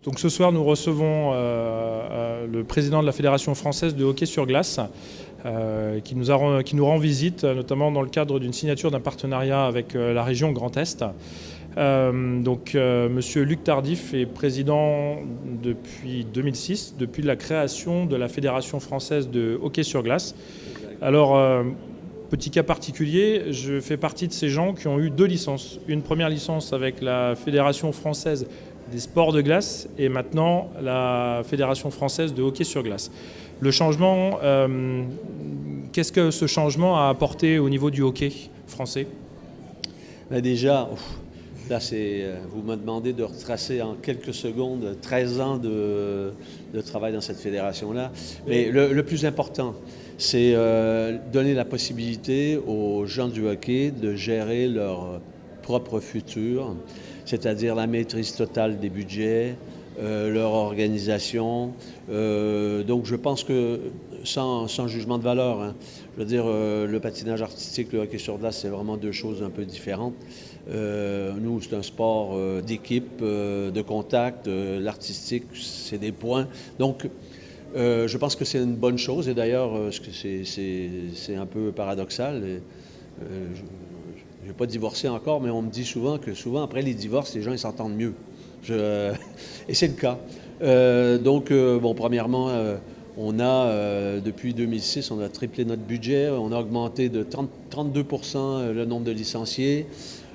Donc ce soir, nous recevons le président de la Fédération française de hockey sur glace qui nous rend visite, notamment dans le cadre d'une signature d'un partenariat avec la région Grand Est. Monsieur Luc Tardif est président depuis 2006, depuis la création de la Fédération française de hockey sur glace. Alors, petit cas particulier, je fais partie de ces gens qui ont eu 2 licences. Une première licence avec la Fédération française des sports de glace et maintenant la Fédération française de hockey sur glace. Le changement, qu'est-ce que ce changement a apporté au niveau du hockey français? Déjà, là, vous me demandez de retracer en quelques secondes 13 ans de travail dans cette fédération-là. Mais le plus important, c'est donner la possibilité aux gens du hockey de gérer leur propre futur, c'est-à-dire la maîtrise totale des budgets, leur organisation. Donc je pense que, sans jugement de valeur, hein, je veux dire, le patinage artistique, le hockey sur glace, c'est vraiment 2 choses un peu différentes. Nous, c'est un sport d'équipe, de contact. L'artistique, c'est des points. Donc, je pense que c'est une bonne chose. Et d'ailleurs, c'est un peu paradoxal. Je n'ai pas divorcé encore, mais on me dit souvent que après les divorces, les gens ils s'entendent mieux. Et c'est le cas. Premièrement, on a, depuis 2006, on a triplé notre budget. On a augmenté de 32% le nombre de licenciés.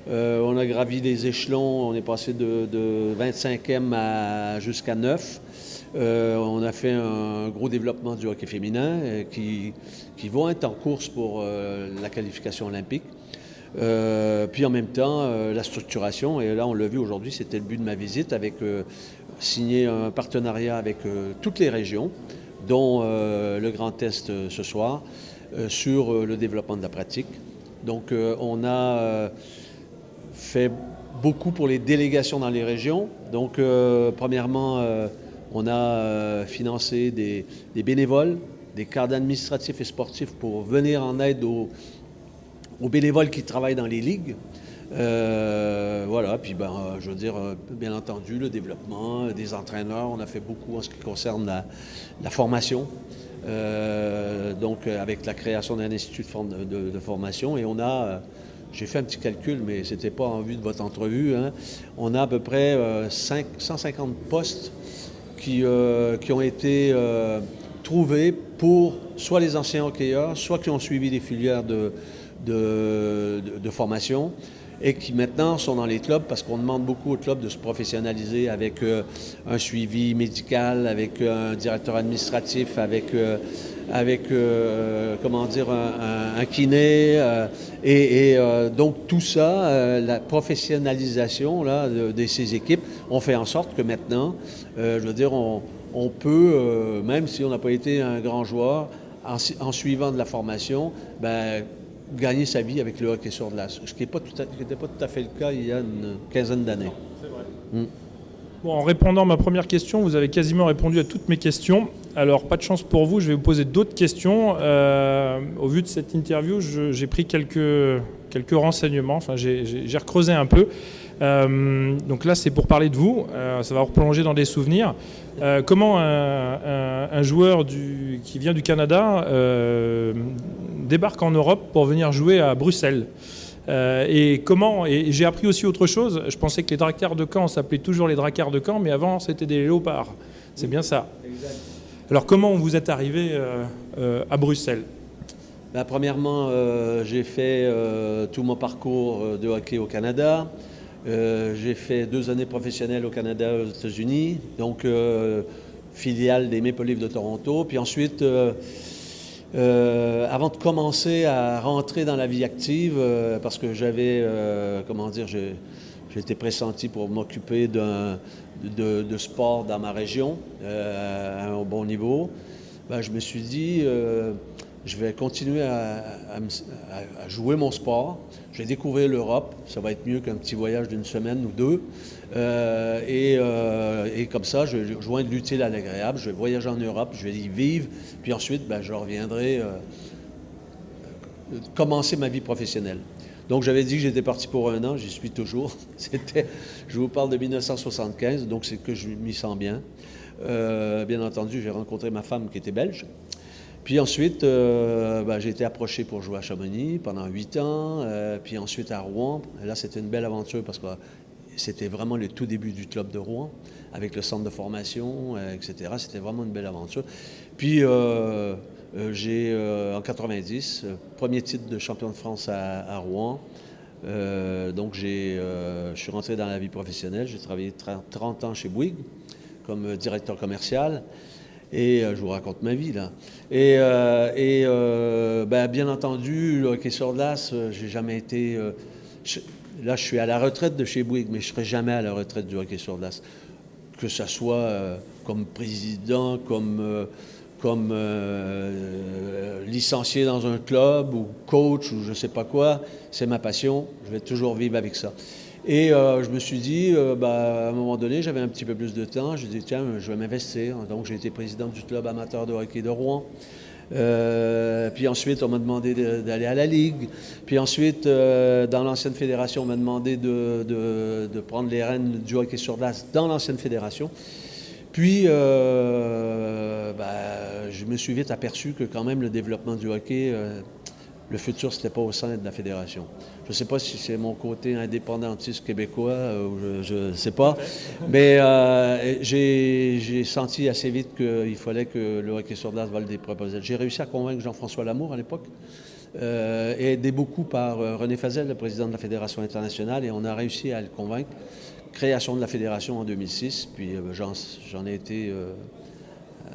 On a gravi les échelons. On est passé de 25e jusqu'à 9. On a fait un gros développement du hockey féminin qui vont être en course pour la qualification olympique. Puis en même temps, la structuration, et là on l'a vu aujourd'hui, c'était le but de ma visite, avec signer un partenariat avec toutes les régions, dont le Grand Est ce soir, sur le développement de la pratique. Donc on a fait beaucoup pour les délégations dans les régions. Donc premièrement, on a financé des bénévoles, des cadres administratifs et sportifs pour venir en aide aux bénévoles qui travaillent dans les ligues. Voilà, puis je veux dire, bien entendu, le développement des entraîneurs. On a fait beaucoup en ce qui concerne la formation. Avec la création d'un institut de formation. Et on a, j'ai fait un petit calcul, mais ce n'était pas en vue de votre entrevue, hein. On a à peu près 150 postes qui ont été trouvés pour soit les anciens hockeyeurs, soit qui ont suivi des filières de formation et qui maintenant sont dans les clubs parce qu'on demande beaucoup aux clubs de se professionnaliser avec un suivi médical, avec un directeur administratif, avec un kiné donc tout ça, la professionnalisation là, de ces équipes, on fait en sorte que maintenant, je veux dire, on peut, même si on n'a pas été un grand joueur, en suivant de la formation, gagner sa vie avec le hockey sur glace, ce qui n'était pas tout à fait le cas il y a une quinzaine d'années. C'est vrai. Bon, en répondant à ma première question, vous avez quasiment répondu à toutes mes questions. Alors, pas de chance pour vous, je vais vous poser d'autres questions. Au vu de cette interview, j'ai pris quelques renseignements, enfin j'ai recreusé un peu. Donc là, c'est pour parler de vous, ça va vous replonger dans des souvenirs. Comment un joueur qui vient du Canada débarque en Europe pour venir jouer à Bruxelles? Et j'ai appris aussi autre chose. Je pensais que les Drakkars de Caen s'appelaient toujours les Drakkars de Caen, mais avant c'était des léopards. C'est bien ça. Exact. Alors comment vous êtes arrivé à Bruxelles? Premièrement, j'ai fait tout mon parcours de hockey au Canada. J'ai fait 2 années professionnelles au Canada et aux États-Unis, donc filiale des Maple Leafs de Toronto. Puis ensuite, avant de commencer à rentrer dans la vie active, parce que j'avais, j'étais pressenti pour m'occuper de sport dans ma région à un bon niveau, je me suis dit, je vais continuer à jouer mon sport. Je vais découvrir l'Europe. Ça va être mieux qu'un petit voyage d'une semaine ou 2. Et comme ça, je vais joindre l'utile à l'agréable. Je vais voyager en Europe, je vais y vivre. Puis ensuite, je reviendrai commencer ma vie professionnelle. Donc j'avais dit que j'étais parti pour 1 an, j'y suis toujours. Je vous parle de 1975, donc c'est que je m'y sens bien. Bien entendu, j'ai rencontré ma femme qui était belge. Puis ensuite, j'ai été approché pour jouer à Chamonix pendant 8 ans, puis ensuite à Rouen. Et là, c'était une belle aventure parce que c'était vraiment le tout début du club de Rouen, avec le centre de formation, etc. C'était vraiment une belle aventure. Puis j'ai, en 90, premier titre de champion de France à Rouen. Donc je suis rentré dans la vie professionnelle. J'ai travaillé 30 ans chez Bouygues comme directeur commercial. Et je vous raconte ma vie, là. Bien entendu, le hockey sur glace, j'ai jamais été... là, je suis à la retraite de chez Bouygues, mais je ne serai jamais à la retraite du hockey sur glace. Que ce soit comme président, comme licencié dans un club, ou coach, ou je ne sais pas quoi, c'est ma passion. Je vais toujours vivre avec ça. Et je me suis dit, à un moment donné, j'avais un petit peu plus de temps. J'ai dit, tiens, je vais m'investir. Donc, j'ai été président du club amateur de hockey de Rouen. Puis ensuite, on m'a demandé d'aller à la Ligue. Puis ensuite, dans l'ancienne fédération, on m'a demandé de prendre les rênes du hockey sur glace dans l'ancienne fédération. Puis, je me suis vite aperçu que quand même le développement du hockey... le futur, ce n'était pas au sein de la fédération. Je ne sais pas si c'est mon côté indépendantiste québécois, je ne sais pas. Mais j'ai senti assez vite qu'il fallait que le hockey sur glace vole des propositions. J'ai réussi à convaincre Jean-François Lamour à l'époque, et aidé beaucoup par René Fazel, le président de la Fédération internationale, et on a réussi à le convaincre. Création de la fédération en 2006, puis j'en ai été...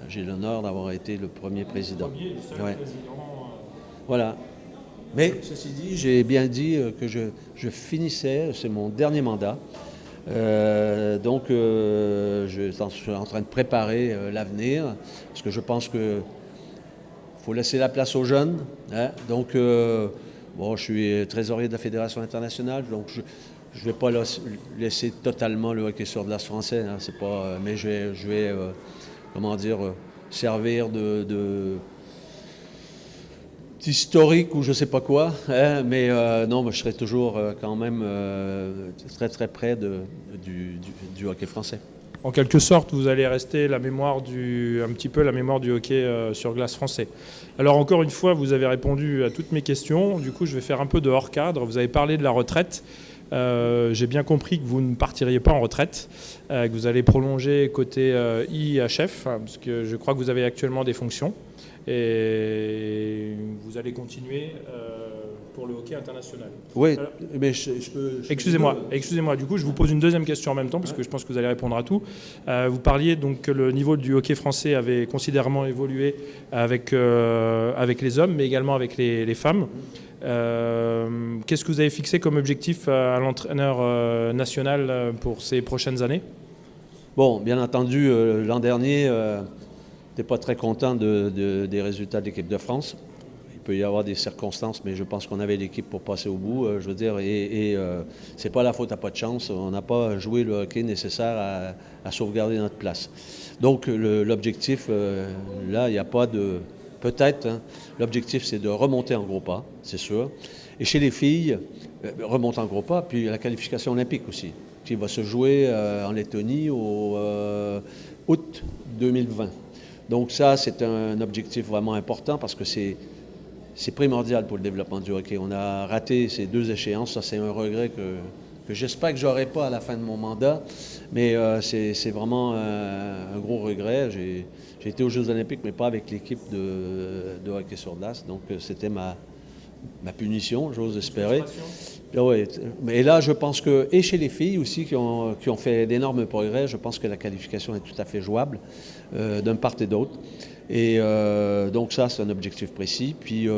j'ai l'honneur d'avoir été le premier président. Le premier, le seul président. Voilà. Mais, ceci dit, j'ai bien dit que je finissais, c'est mon dernier mandat. Donc, je suis en train de préparer l'avenir, parce que je pense qu'il faut laisser la place aux jeunes. Hein? Donc, je suis trésorier de la Fédération internationale, donc je ne vais pas laisser totalement le hockey sur glace français. Hein? C'est pas, mais je vais servir historique ou je sais pas quoi, hein, mais non, je serai toujours quand même très très près du hockey français. En quelque sorte, vous allez rester un petit peu la mémoire du hockey sur glace français. Alors encore une fois, vous avez répondu à toutes mes questions. Du coup, je vais faire un peu de hors cadre. Vous avez parlé de la retraite. J'ai bien compris que vous ne partiriez pas en retraite, que vous allez prolonger côté IHF, parce que je crois que vous avez actuellement des fonctions. Et vous allez continuer pour le hockey international. Oui, alors, mais je peux... Excusez-moi. Du coup, je vous pose une deuxième question en même temps, parce que je pense que vous allez répondre à tout. Vous parliez donc que le niveau du hockey français avait considérablement évolué avec les hommes, mais également avec les femmes. Qu'est-ce que vous avez fixé comme objectif à l'entraîneur national pour ces prochaines années? Bon, bien entendu, l'an dernier... n'étais pas très content des résultats de l'équipe de France. Il peut y avoir des circonstances, mais je pense qu'on avait l'équipe pour passer au bout. Je veux dire, c'est pas la faute à pas de chance. On n'a pas joué le hockey nécessaire à sauvegarder notre place. Donc, l'objectif, là, il n'y a pas de... Peut-être, hein, l'objectif, c'est de remonter en gros pas, c'est sûr. Et chez les filles, remonter en gros pas, puis la qualification olympique aussi, qui va se jouer en Lettonie au août 2020. Donc ça, c'est un objectif vraiment important parce que c'est primordial pour le développement du hockey. On a raté ces 2 échéances. Ça, c'est un regret que j'espère que je n'aurai pas à la fin de mon mandat. Mais c'est vraiment un gros regret. J'ai été aux Jeux olympiques, mais pas avec l'équipe de hockey sur glace. Donc c'était ma punition, j'ose espérer. Ouais. Et là, je pense que, et chez les filles aussi qui ont fait d'énormes progrès, je pense que la qualification est tout à fait jouable d'un part et d'autre. Et donc ça, c'est un objectif précis. Puis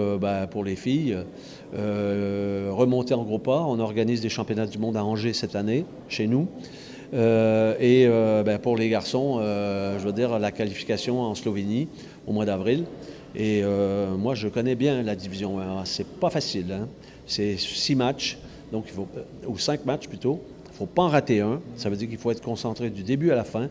pour les filles, remonter en gros pas. On organise des championnats du monde à Angers cette année, chez nous. Pour les garçons, je veux dire, la qualification en Slovénie au mois d'avril. Et moi, je connais bien la division 1. C'est pas facile, hein? C'est 6 matchs, donc ou 5 matchs plutôt. Il ne faut pas en rater un. Ça veut dire qu'il faut être concentré du début à la fin.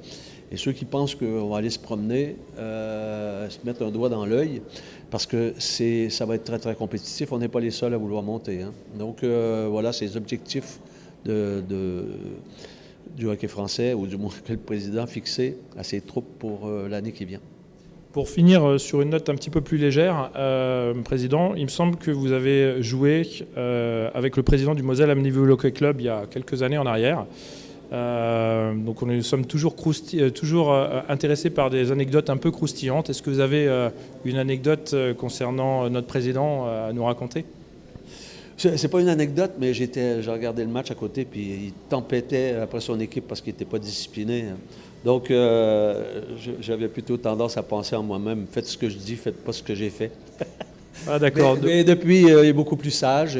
Et ceux qui pensent qu'on va aller se promener, se mettre un doigt dans l'œil, parce que ça va être très, très compétitif. On n'est pas les seuls à vouloir monter, hein. Donc voilà, c'est les objectifs du hockey français, ou du moins que le président a fixé à ses troupes pour l'année qui vient. Pour finir sur une note un petit peu plus légère, Président, il me semble que vous avez joué avec le président du Moselle Amityville Hockey Club il y a quelques années en arrière. Donc nous sommes toujours intéressés par des anecdotes un peu croustillantes. Est-ce que vous avez une anecdote concernant notre président à nous raconter? C'est pas une anecdote, mais j'ai regardé le match à côté, puis il tempêtait après son équipe parce qu'il n'était pas discipliné. Donc, j'avais plutôt tendance à penser en moi-même, faites ce que je dis, faites pas ce que j'ai fait. Ah d'accord. Mais depuis, il est beaucoup plus sage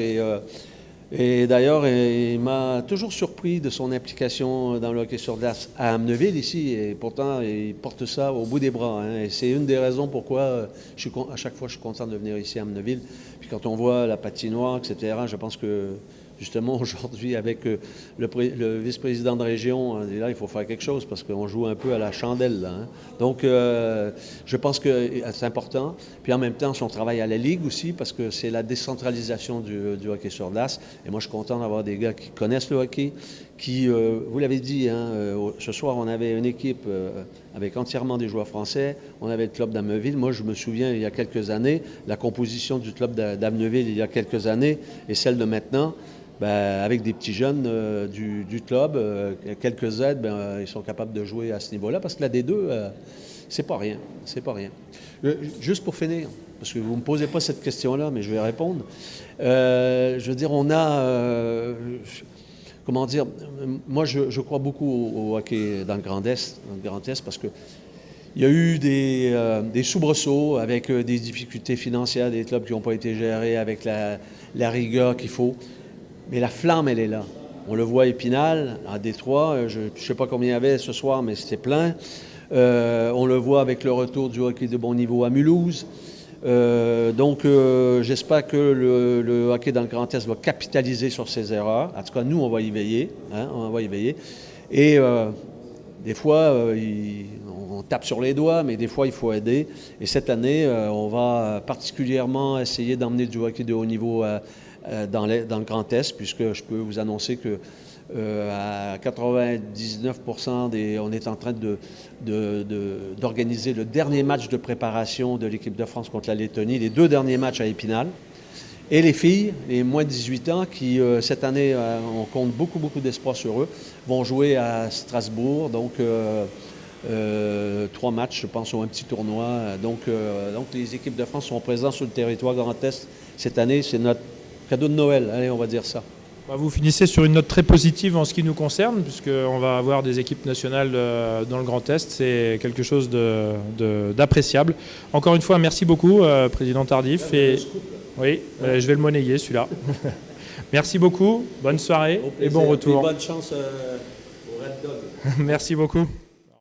et d'ailleurs, il m'a toujours surpris de son implication dans le hockey sur glace à Amneville ici, et pourtant, il porte ça au bout des bras, hein. Et c'est une des raisons pourquoi à chaque fois je suis content de venir ici à Amneville. Puis quand on voit la patinoire, etc., je pense que justement aujourd'hui, avec le vice-président de région, là, il faut faire quelque chose parce qu'on joue un peu à la chandelle, là, hein. Donc, je pense que c'est important. Puis en même temps, son travail à la Ligue aussi, parce que c'est la décentralisation du hockey sur glace. Et moi, je suis content d'avoir des gars qui connaissent le hockey, qui, vous l'avez dit, hein, ce soir, on avait une équipe avec entièrement des joueurs français. On avait le club d'Amneville. Moi, je me souviens, il y a quelques années, la composition du club d'Amneville il y a quelques années et celle de maintenant. Ben, avec des petits jeunes du club, quelques aides, ils sont capables de jouer à ce niveau-là, parce que la D2, c'est pas rien. C'est pas rien. Juste pour finir, parce que vous ne me posez pas cette question-là, mais je vais répondre. Je veux dire, on a... comment dire? Moi, je crois beaucoup au hockey dans le Grand Est, parce que il y a eu des soubresauts avec des difficultés financières, des clubs qui n'ont pas été gérés avec la rigueur qu'il faut. Mais la flamme, elle est là. On le voit à Épinal, à Détroit. Je ne sais pas combien il y avait ce soir, mais c'était plein. On le voit avec le retour du hockey de bon niveau à Mulhouse. Donc, j'espère que le hockey dans le Grand Est va capitaliser sur ses erreurs. En tout cas, nous, on va y veiller. Hein, on va y veiller. Et des fois, on tape sur les doigts, mais des fois, il faut aider. Et cette année, on va particulièrement essayer d'emmener du hockey de haut niveau dans le Grand Est, puisque je peux vous annoncer que à 99%, on est en train d'organiser le dernier match de préparation de l'équipe de France contre la Lettonie, les 2 derniers matchs à Épinal. Et les filles, les moins de 18 ans, qui cette année, on compte beaucoup, beaucoup d'espoir sur eux, vont jouer à Strasbourg. Donc, 3 matchs, je pense, ou un petit tournoi. Donc, les équipes de France sont présentes sur le territoire Grand Est cette année. C'est notre cadeau de Noël, allez, on va dire ça. Vous finissez sur une note très positive en ce qui nous concerne, puisqu'on va avoir des équipes nationales dans le Grand Est. C'est quelque chose d'appréciable. Encore une fois, merci beaucoup, Président Tardif. Et, oui, je vais le monnayer, celui-là. Merci beaucoup, bonne soirée et bon retour. Et bonne chance au Red Dog. Merci beaucoup.